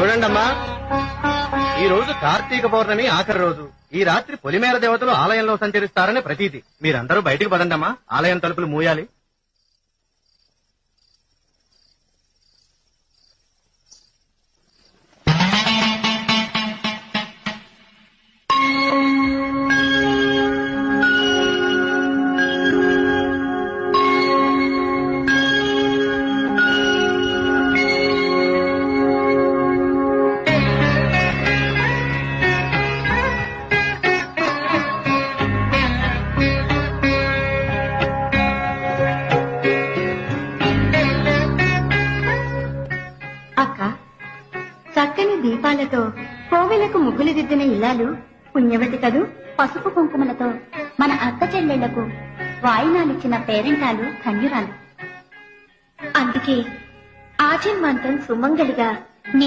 చూడండమ్మా, ఈ రోజు కార్తీక పౌర్ణమి ఆఖరి రోజు. ఈ రాత్రి పొలిమేర దేవతలు ఆలయంలో సంచరిస్తారని ప్రతీతి. మీరందరూ బయటికి పదండమ్మా, ఆలయం తలుపులు మూయాలి. చక్కని దీపాలతో కోవెలకు ముగ్గులు దిద్దిన ఇల్లాలు పుణ్యవతి కదూ. పసుపు కుంకుమలతో మన అక్క చెల్లెళ్లకు వాయినాలిచ్చిన పేరెంటాలు ధన్యురాలు. అందుకే ఆజన్మాంతం సుమంగళిగా నీ